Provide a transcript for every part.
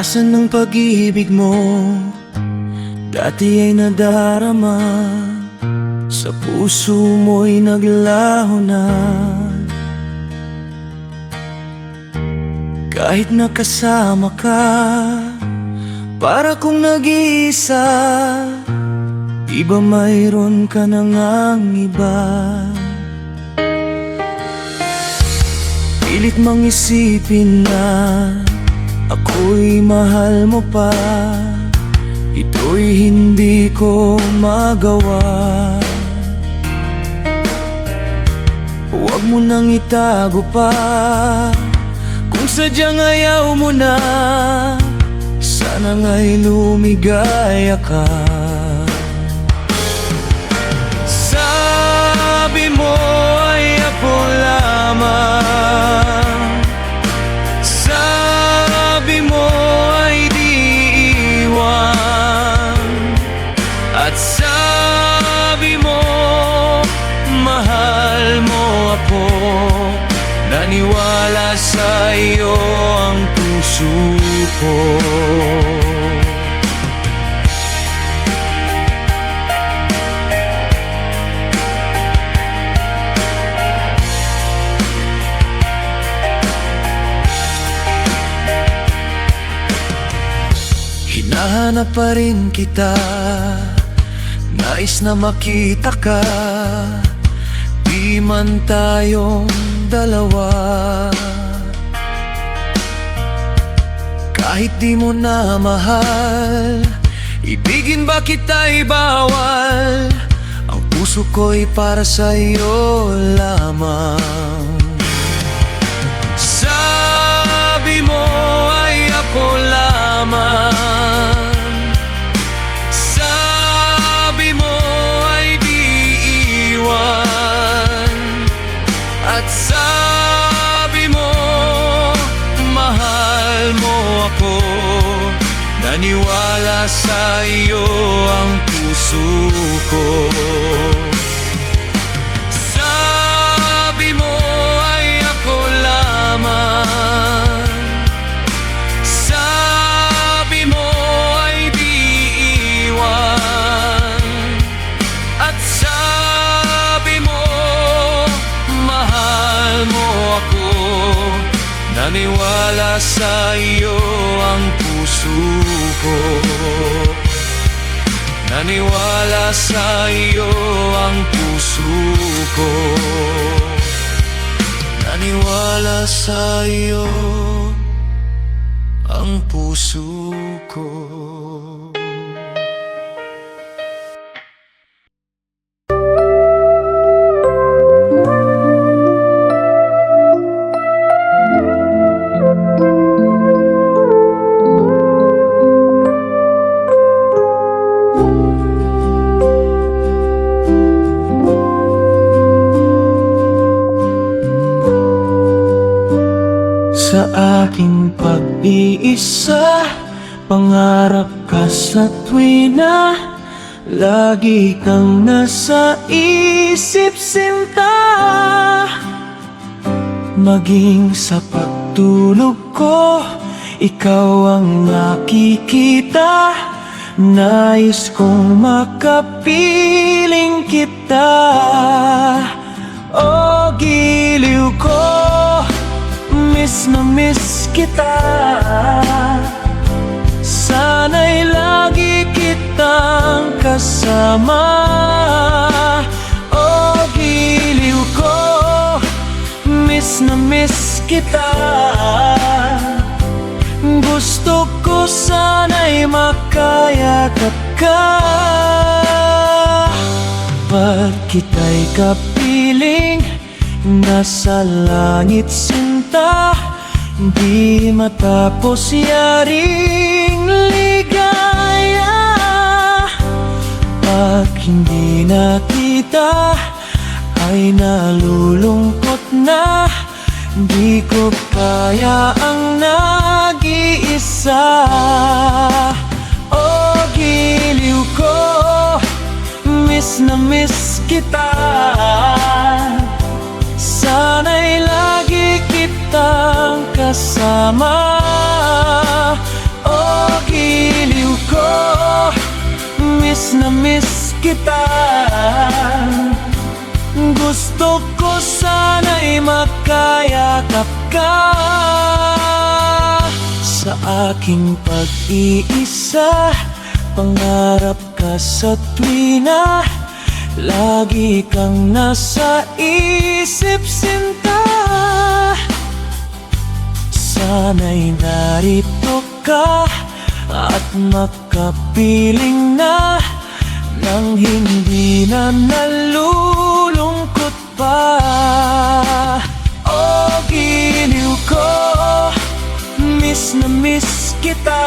Pag-asa ng pag-ibig mo dati ay nadarama, sa puso mo'y naglaho na. Kahit nakasama ka, para kong nag-iisa, di ba mayroon ka na ngang iba? Pilit mang isipin na ako'y mahal mo pa, ito'y hindi ko magawa. Huwag mo nang itago pa, kung sadyang ayaw mo na, sana nga'y lumigaya ka. Sabi mo ay ako lamang, sabi mo ay di iwan, at sabi mo mahal mo ako. Naniwala sa iyo ang puso ko. Hinahanap pa rin kita, nais na makita ka, di man tayong dalawa. Kahit di mo na mahal, ibigin ba kita'y bawal? Ang puso ko'y para sa'yo lamang. Sabi mo ay ako lamang, sabi mo ay di iwan, at sabi mo mahal mo ako. Naniwala sa iyo ang puso ko. Sabi mo ay ako lamang, sabi mo ay di iwan, at sabi mo mahal mo ako. Naniwala sa iyo ang puso ko. Naniwala sa iyo ang puso ko. Naniwala sa iyo ang puso ko. Sa aking pag-iisa, pangarap ka sa tuwina, lagi kang nasa isip, sinta. Maging sa pagtulog ko, ikaw ang nakikita. Nais kong makapiling kita. O giliw ko, miss na miss kita. Sana'y lagi kitang kasama. O giliw ko, miss na miss kita. Gusto ko sana'y makayakap ka. Pag kita'y kapiling, nasa langit sinta, di matapos yaring ligaya. Pag hindi nakita, ay nalulungkot na, di ko kaya ang nag-iisa. O giliw ko, miss na miss kita. Sana'y lagi kitang kasama. O na miss kita. Gusto ko sana'y makayakap ka. Sa aking pag-iisa, pangarap ka sa tuwina. Lagi kang nasa isip, sinta. Sana'y narito ka at makapiling na nang hindi na nalulungkot pa. O giliw ko, miss na miss kita.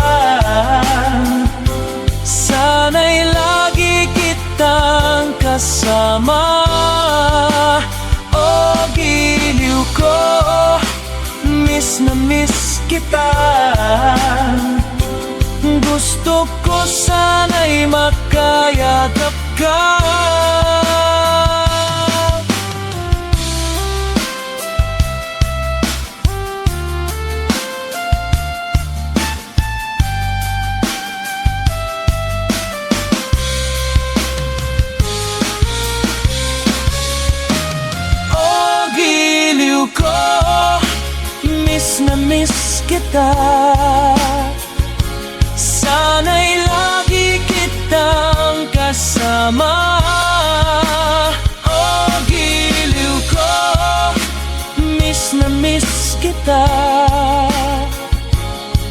Sana'y lagi kitang kasama. O giliw ko, miss na miss kita. Gusto ko sana'y makayakap ka. O giliw ko, miss na miss kita. Sana'y lagi kitang kasama. O giliw ko, miss na miss kita.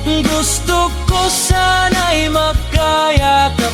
Gusto ko sana'y makayakap